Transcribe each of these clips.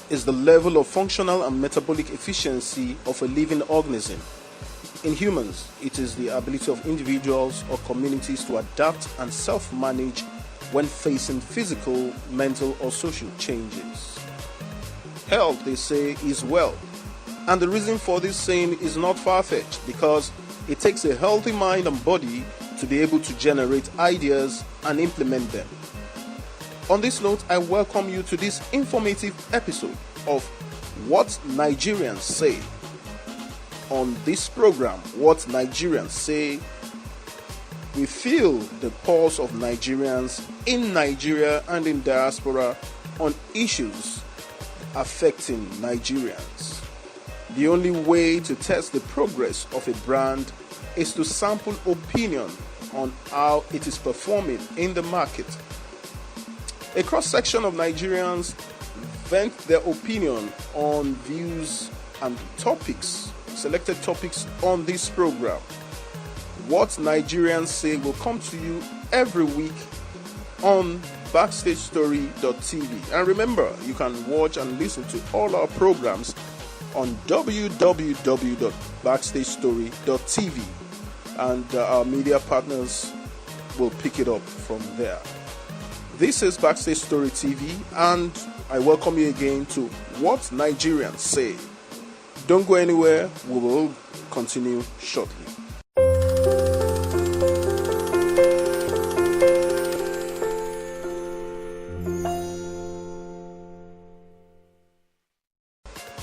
is the level of functional and metabolic efficiency of a living organism. In humans, it is the ability of individuals or communities to adapt and self-manage when facing physical, mental, or social changes. Health, they say, is wealth. And the reason for this saying is not far-fetched, because it takes a healthy mind and body to be able to generate ideas and implement them. On this note, I welcome you to this informative episode of What Nigerians Say. On this program, What Nigerians Say, we feel the pulse of Nigerians in Nigeria and in diaspora on issues affecting Nigerians. The only way to test the progress of a brand is to sample opinion on how it is performing in the market. A cross-section of Nigerians vent their opinion on views and topics, selected topics on this program. What Nigerians Say will come to you every week on BackstageStory.tv. And remember, you can watch and listen to all our programs on www.backstagestory.tv, and our media partners will pick it up from there. This is Backstage Story TV, and I welcome you again to What Nigerians Say. Don't go anywhere, we will continue shortly.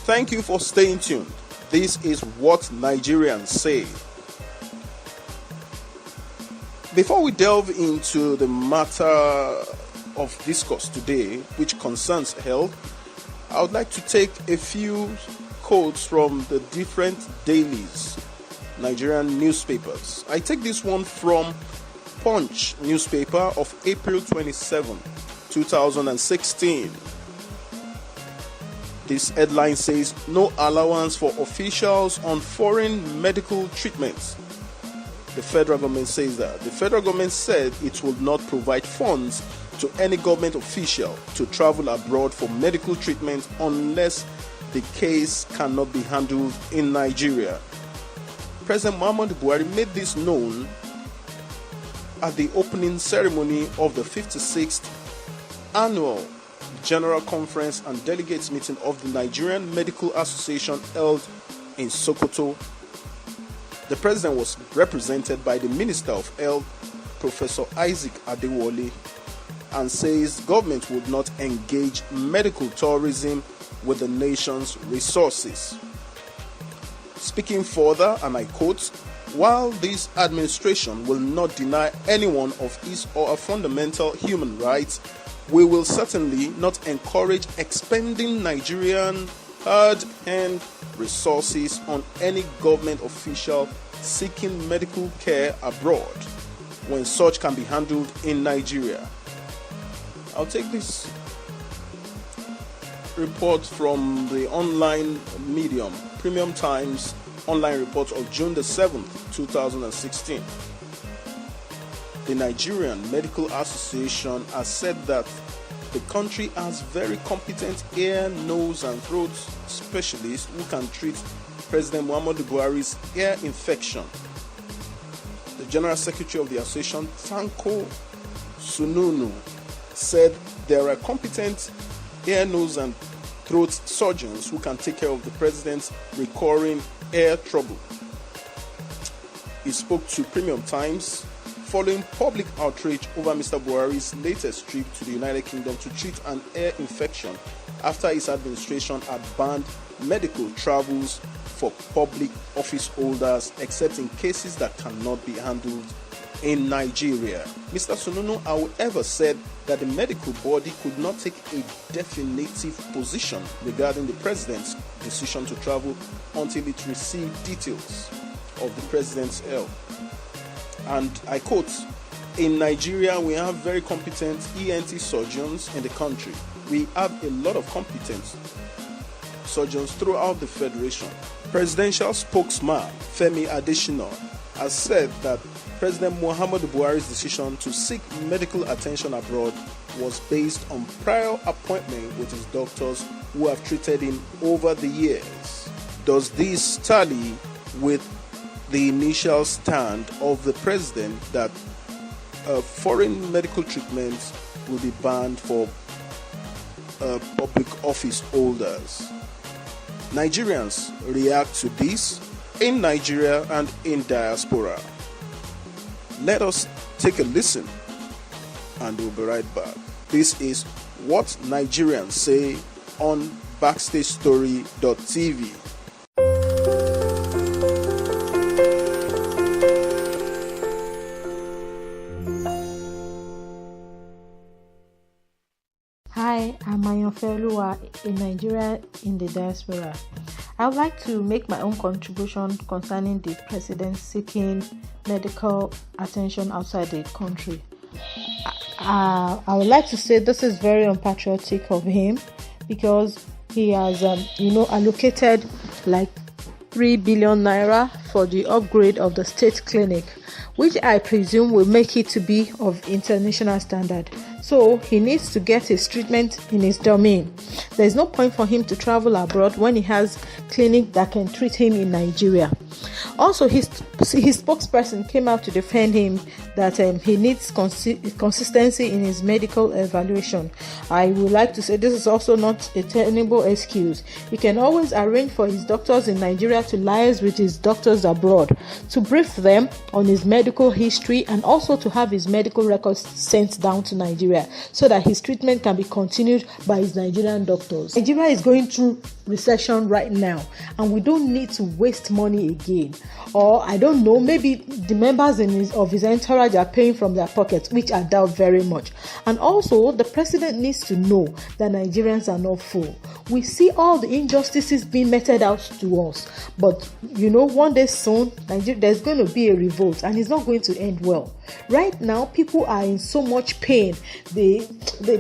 Thank you for staying tuned. This is What Nigerians Say. Before we delve into the matter of discourse today, which concerns health, I would like to take a few quotes from the different dailies, Nigerian newspapers. I take this one from Punch newspaper of April 27, 2016. This headline says, "No allowance for officials on foreign medical treatments." The federal government says that. The federal government said it will not provide funds to any government official to travel abroad for medical treatment unless the case cannot be handled in Nigeria. President Muhammadu Buhari made this known at the opening ceremony of the 56th Annual General Conference and Delegates Meeting of the Nigerian Medical Association held in Sokoto. The president was represented by the Minister of Health, Professor Isaac Adewale, and says government would not engage medical tourism with the nation's resources. Speaking further, and I quote, "While this administration will not deny anyone of his or her fundamental human rights, we will certainly not encourage expending Nigerian hard-earned resources on any government official seeking medical care abroad when such can be handled in Nigeria." I'll take this report from the online medium, Premium Times online report of June the 7th, 2016. The Nigerian Medical Association has said that the country has very competent ear, nose, and throat specialists who can treat President Muhammadu Buhari's ear infection. The General Secretary of the Association, Tanko Sununu, said there are competent ear, nose, and throat surgeons who can take care of the president's recurring ear trouble. He spoke to Premium Times following public outrage over Mr. Buhari's latest trip to the United Kingdom to treat an ear infection after his administration had banned medical travels for public office holders except in cases that cannot be handled in Nigeria. Mr. Sununu, however, said that the medical body could not take a definitive position regarding the president's decision to travel until it received details of the president's health. And I quote, "In Nigeria, we have very competent ENT surgeons in the country. We have a lot of competent surgeons throughout the federation." Presidential spokesman Femi Adesina has said that President Muhammadu Buhari's decision to seek medical attention abroad was based on prior appointment with his doctors who have treated him over the years. Does this tally with the initial stand of the president that foreign medical treatments will be banned for public office holders? Nigerians react to this in Nigeria and in diaspora. Let us take a listen and we'll be right back. This is what Nigerians say on BackstageStory.tv. Hi, I'm Ayonfelua, a Nigerian in the diaspora. I would like to make my own contribution concerning the president seeking medical attention outside the country. I would like to say this is very unpatriotic of him because he has, allocated like 3 billion naira for the upgrade of the state clinic, which I presume will make it to be of international standard. So he needs to get his treatment in his domain. There is no point for him to travel abroad when he has clinic that can treat him in Nigeria. Also, his spokesperson came out to defend him that he needs consistency in his medical evaluation. I would like to say this is also not a tenable excuse. He can always arrange for his doctors in Nigeria to liaise with his doctors abroad, to brief them on his medical history and also to have his medical records sent down to Nigeria so that his treatment can be continued by his Nigerian doctors. Nigeria is going through recession right now and we don't need to waste money again. Or I don't know, maybe the members of his entourage are paying from their pockets, which I doubt very much. And also, the president needs to know that Nigerians are not fool. We see all the injustices being meted out to us. But, one day soon, there's going to be a revolt and it's not going to end well. Right now, people are in so much pain. They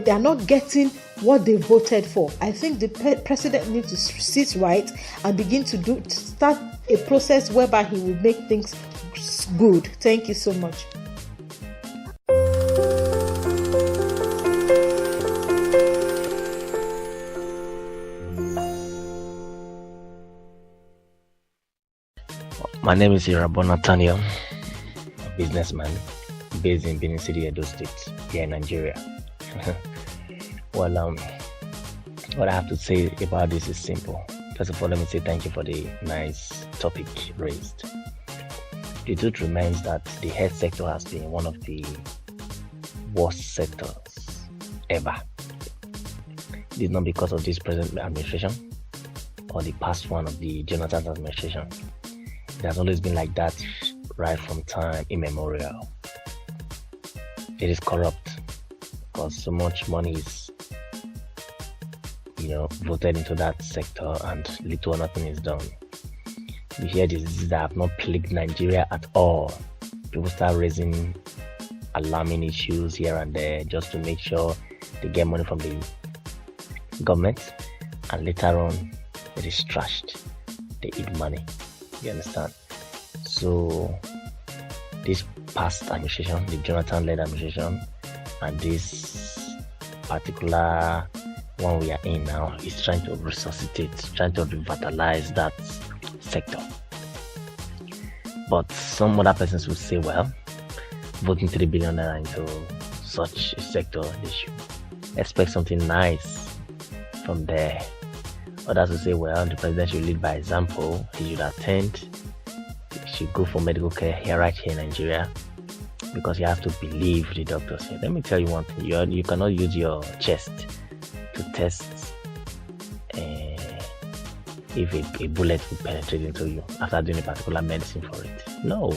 are not getting what they voted for. I think the president needs to sit right and begin to start a process whereby he will make things good. Thank you so much. My name is Irabona Tanya, a businessman based in Benin City, Edo State, here in Nigeria. Well, what I have to say about this is simple. First of all, let me say thank you for the nice topic raised. The truth remains that the health sector has been one of the worst sectors ever. It is not because of this present administration or the past one of the Jonathan administration. It has always been like that right from time immemorial. It is corrupt because so much money is voted into that sector and little or nothing is done. You hear diseases that have not plagued Nigeria at all. People start raising alarming issues here and there just to make sure they get money from the government, and later on it is trashed. They eat money. You understand? So this past administration, the Jonathan-led administration, and this particular one we are in now is trying to resuscitate, trying to revitalize that sector. But some other persons will say, well, voting 3 billion naira into such a sector, they should expect something nice from there. Others will say, well, the president should lead by example. He should attend, he should go for medical care right here in Nigeria, because you have to believe the doctors here. Let me tell you one thing, you cannot use your chest to test if a bullet will penetrate into you after doing a particular medicine for it. No.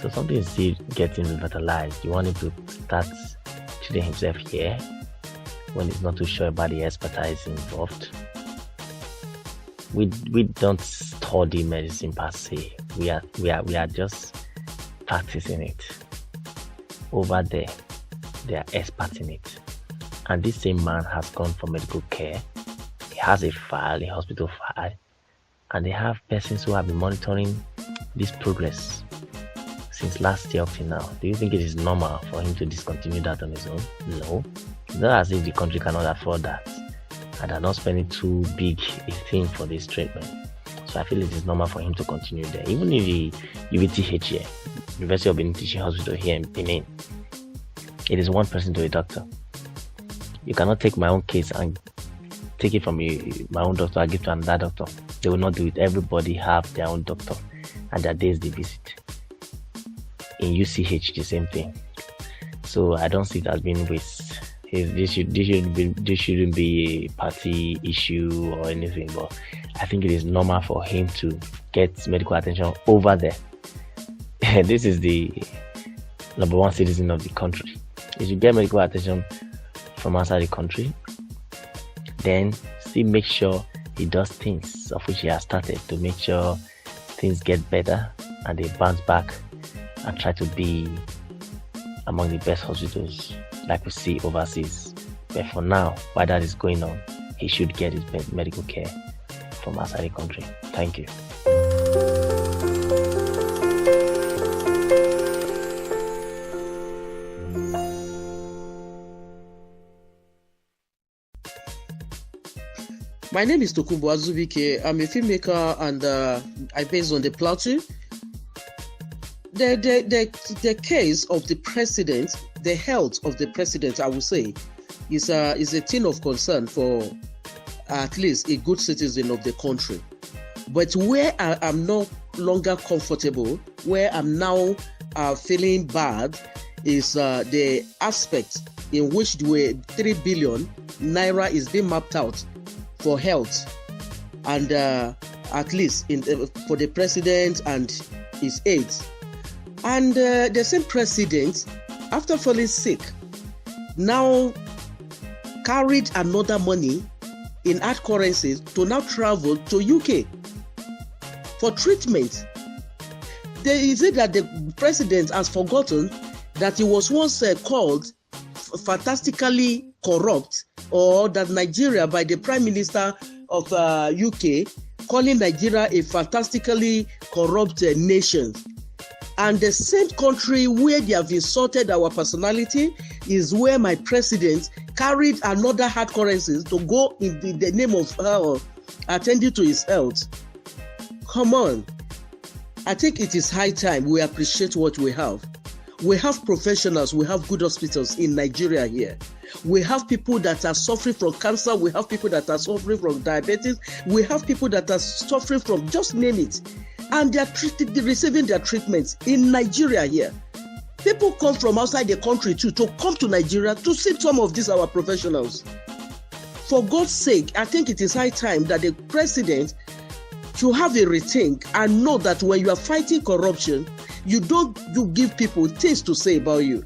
So something is still getting revitalized. You want him to start treating himself here when he's not too sure about the expertise involved. We don't study medicine per se. We are just practicing it. Over there, they are experts in it. And this same man has gone for medical care. He has a file, a hospital file, and they have persons who have been monitoring this progress since last year up to now. Do you think it is normal for him to discontinue that on his own? No. It's not as if the country cannot afford that. and are not spending too big a thing for this treatment. So I feel it is normal for him to continue there. Even if the UVTH here, University of Benin Teaching Hospital here in Benin, it is one person to a doctor. You cannot take my own case and take it from my own doctor and give to another doctor. They will not do it. Everybody have their own doctor and their days they visit. In UCH, the same thing. So I don't see it as being waste. This shouldn't be a party issue or anything, but I think it is normal for him to get medical attention over there. This is the number one citizen of the country. He should get medical attention from outside the country, then still make sure he does things of which he has started to make sure things get better and they bounce back and try to be among the best hospitals like we see overseas. But for now, while that is going on, he should get his medical care from outside the country. Thank you. My name is Tokunbo Azubike. I'm a filmmaker and I based on the Plateau. The case of the president, the health of the president, I would say, is a thing of concern for at least a good citizen of the country. But where I am no longer comfortable, where I'm now feeling bad, is the aspect in which the 3 billion naira is being mapped out for health, and at least for the president and his aides. And the same president, after falling sick, now carried another money in hard currencies to now travel to UK for treatment. Is it that the president has forgotten that he was once called fantastically corrupt, or that Nigeria, by the Prime Minister of UK, calling Nigeria a fantastically corrupt nation? And the same country where they have insulted our personality is where my president carried another hard currencies to go in the name of attending to his health. Come on. I think it is high time we appreciate what we have. We have professionals, we have good hospitals in Nigeria here. We have people that are suffering from cancer, we have people that are suffering from diabetes, we have people that are suffering from, just name it. And they are receiving their treatments in Nigeria here. People come from outside the country too to come to Nigeria to see some of these our professionals. For God's sake, I think it is high time that the president should have a rethink and know that when you are fighting corruption, you give people things to say about you.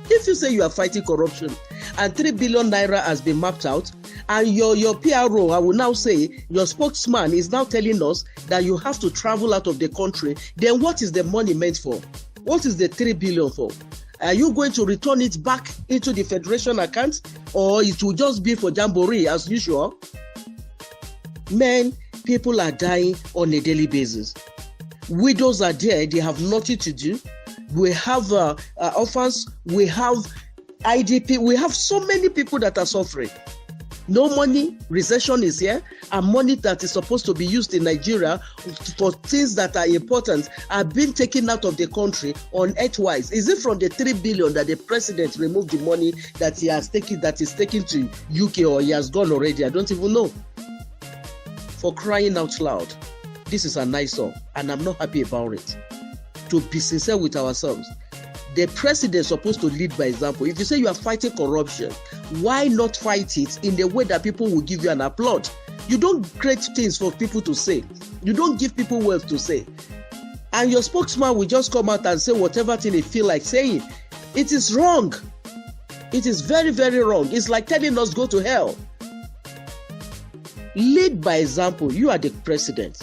If you say you are fighting corruption and 3 billion naira has been mapped out, and your PRO, I will now say, your spokesman is now telling us that you have to travel out of the country, then what is the money meant for? What is the 3 billion for? Are you going to return it back into the federation account, or it will just be for jamboree as usual? Men, people are dying on a daily basis. Widows are there, they have nothing to do. We have orphans, we have IDP, we have so many people that are suffering. No money, recession is here, and money that is supposed to be used in Nigeria for things that are important are being taken out of the country on earthwise. Is it from the 3 billion that the president removed the money that he has taken, that is taken to UK, or he has gone already? I don't even know. For crying out loud, this is an eyesore, and I'm not happy about it. To be sincere with ourselves, the president is supposed to lead by example. If you say you are fighting corruption, why not fight it in the way that people will give you an applaud? You don't create things for people to say. You don't give people words to say. And your spokesman will just come out and say whatever thing they feel like saying. It is wrong. It is very, very wrong. It's like telling us go to hell. Lead by example. You are the president.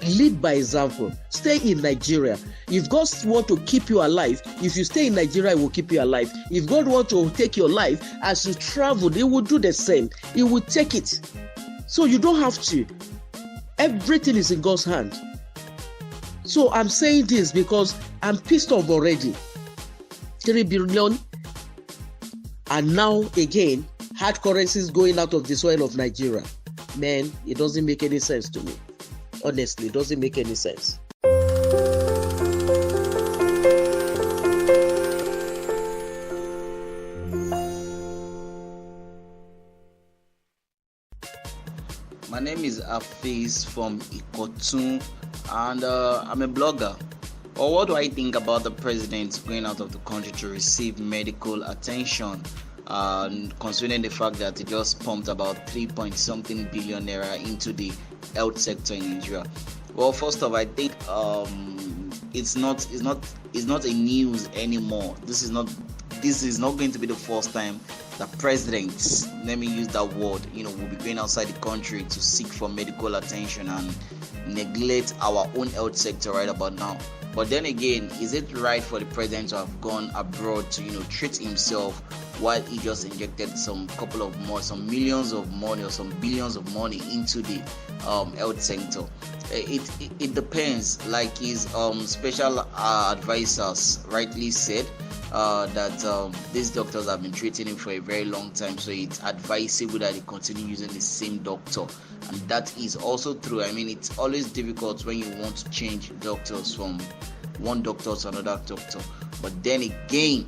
Lead by example. Stay in Nigeria. If God wants to keep you alive, if you stay in Nigeria, He will keep you alive. If God wants to take your life as you travel, He will do the same. He will take it. So you don't have to. Everything is in God's hand. So I'm saying this because I'm pissed off already. 3 billion. And now again, hard currencies going out of the soil of Nigeria. Man, it doesn't make any sense to me. Honestly, it doesn't make any sense. My name is Afiz from Ikotun, and I'm a blogger. Well, what do I think about the president going out of the country to receive medical attention, considering the fact that he just pumped about 3-point-something billion naira into the health sector in Nigeria? Well, first off, I think it's not a news anymore. This is not going to be the first time that presidents, let me use that word, will be going outside the country to seek for medical attention and neglect our own health sector right about now. But then again, is it right for the president to have gone abroad to treat himself while he just injected some millions of money or some billions of money into the health sector? It depends. Like his special advisors rightly said, that these doctors have been treating him for a very long time, so it's advisable that he continue using the same doctor, and that is also true. I mean, it's always difficult when you want to change doctors from one doctor to another doctor, but then again,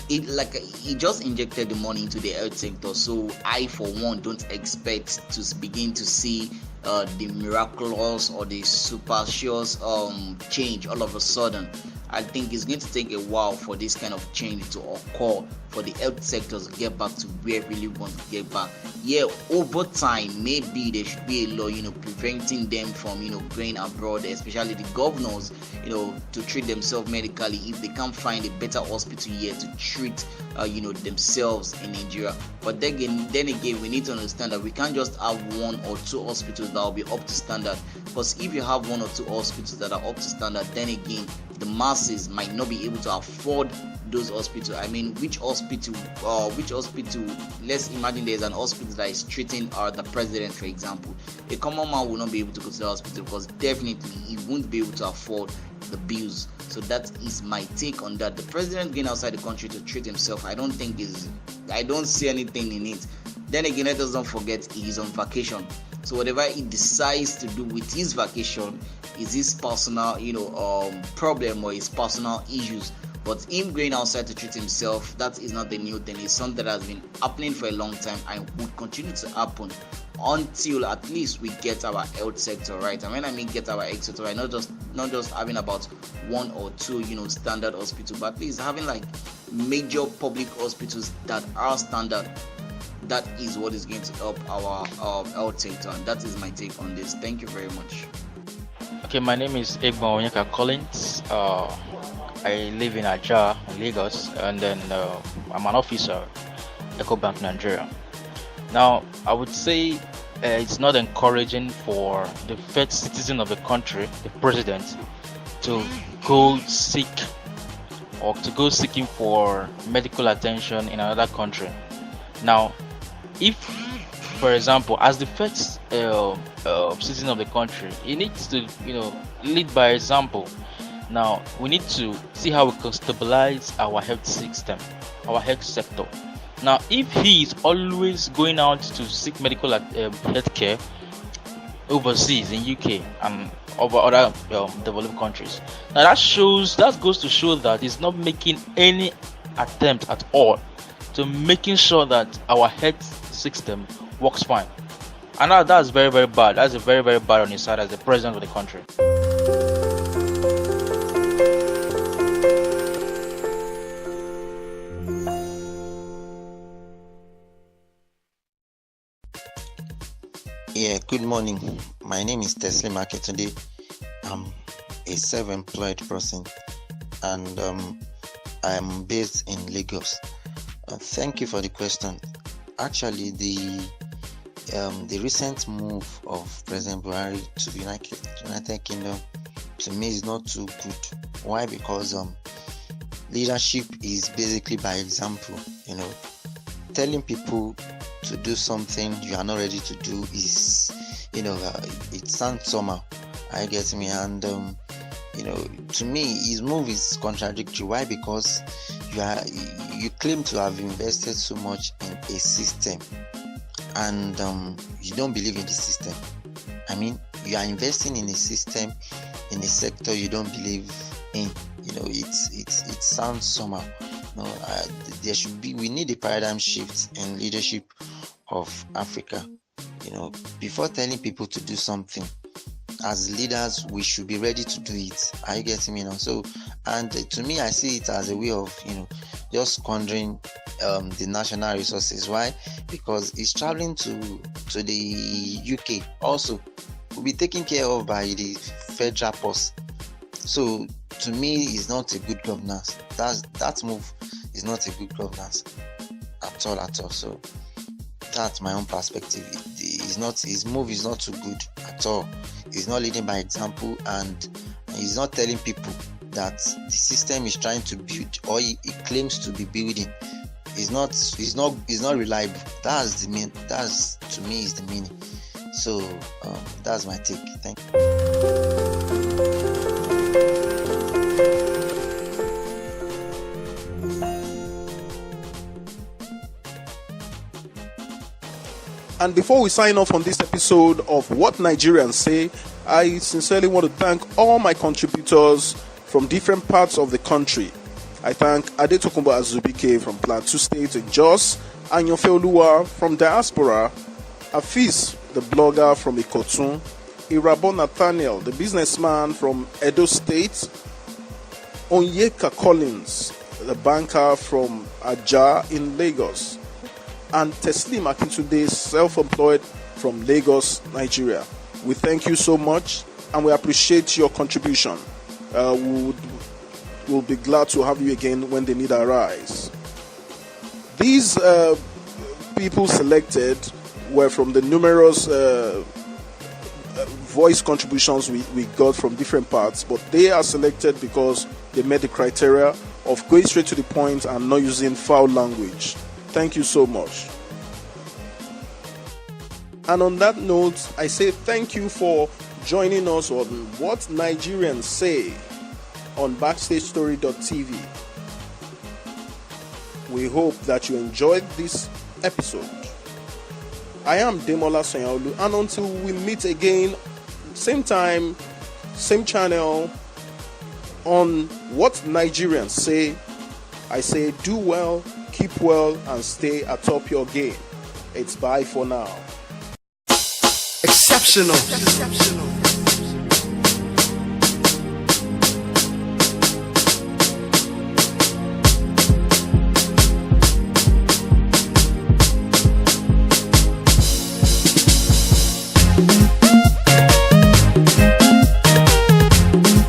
he just injected the money into the health sector, so I for one don't expect to begin to see the miraculous or the superstitious change all of a sudden. I think it's going to take a while for this kind of change to occur, for the health sectors to get back to where we really want to get back. Yeah, over time, maybe there should be a law, preventing them from, going abroad, especially the governors, to treat themselves medically if they can't find a better hospital here to treat, themselves in Nigeria. But then again, we need to understand that we can't just have 1 or 2 hospitals that will be up to standard. Because if you have 1 or 2 hospitals that are up to standard, then again, the masses might not be able to afford those hospitals. I mean, which hospital? Let's imagine there's an hospital that is treating the president, for example. A common man will not be able to go to the hospital because definitely he won't be able to afford the bills. So that is my take on that. The president going outside the country to treat himself, I don't see anything in it. Then again, let us not forget he's on vacation. So whatever he decides to do with his vacation is his personal, problem or his personal issues. But him going outside to treat himself, that is not a new thing. It's something that has been happening for a long time and would continue to happen until at least we get our health sector right. And when I mean get our health sector right, not just having about 1 or 2, standard hospitals, but at least having like major public hospitals that are standard. That is what is going to help our health sector, and that is my take on this. Thank you very much. Okay, my name is Egbon Onyeka Collins. I live in Ajah, Lagos, and then I'm an officer, EcoBank Nigeria. Now, I would say it's not encouraging for the first citizen of the country, the president, to go seeking for medical attention in another country. Now, if, for example, as the first citizen of the country, he needs to, lead by example. Now, we need to see how we can stabilize our health system, our health sector. Now, if he is always going out to seek medical health care overseas in UK and over other developed countries, now that goes to show that he's not making any attempt at all to making sure that our health system works fine. And that's very, very bad. That's very, very bad on his side as the president of the country. Yeah, good morning. My name is Teslim Aketunde. I'm a self-employed person and I'm based in Lagos. Thank you for the question. Actually, the recent move of President Buhari to the United Kingdom to me is not too good. Why? Because leadership is basically by example. Telling people to do something you are not ready to do is, it sounds somehow. I get me, and To me, his move is contradictory. Why? Because you claim to have invested so much in a system, and you don't believe in the system. I mean, you are investing in a system, in a sector you don't believe in. It sounds somehow. We need a paradigm shift in leadership of Africa. Before telling people to do something, as leaders, we should be ready to do it. Are you getting me now? So, and to me, I see it as a way of, just squandering the national resources. Why? Because it's traveling to the UK. Also, will be taken care of by the federal post. So, to me, it's not a good governance. That move is not a good governance at all. So, that's my own perspective. His move is not too good at all. He's not leading by example, and he's not telling people that the system is trying to build, or he claims to be building, is not reliable. That's to me is the meaning. So that's my take. Thank you. And before we sign off on this episode of What Nigerians Say, I sincerely want to thank all my contributors from different parts of the country. I thank Adetokunbo Azubike from Plateau State in Jos, Anyofe Oluwa from Diaspora, Afis, the blogger from Ikotun, Irabo Nathaniel, the businessman from Edo State, Onyeka Collins, the banker from Ajah in Lagos, and Teslim Akintunde, self-employed from Lagos, Nigeria. We thank you so much, and we appreciate your contribution. We'll be glad to have you again when the need arise. These people selected were from the numerous voice contributions we got from different parts, but they are selected because they met the criteria of going straight to the point and not using foul language. Thank you so much. And on that note, I say thank you for joining us on What Nigerians Say on BackstageStory.tv. We hope that you enjoyed this episode. I am Demola Sanyaolu, and until we meet again, same time, same channel, on What Nigerians Say, I say do well, keep well, and stay atop your game. It's bye for now. Exceptional.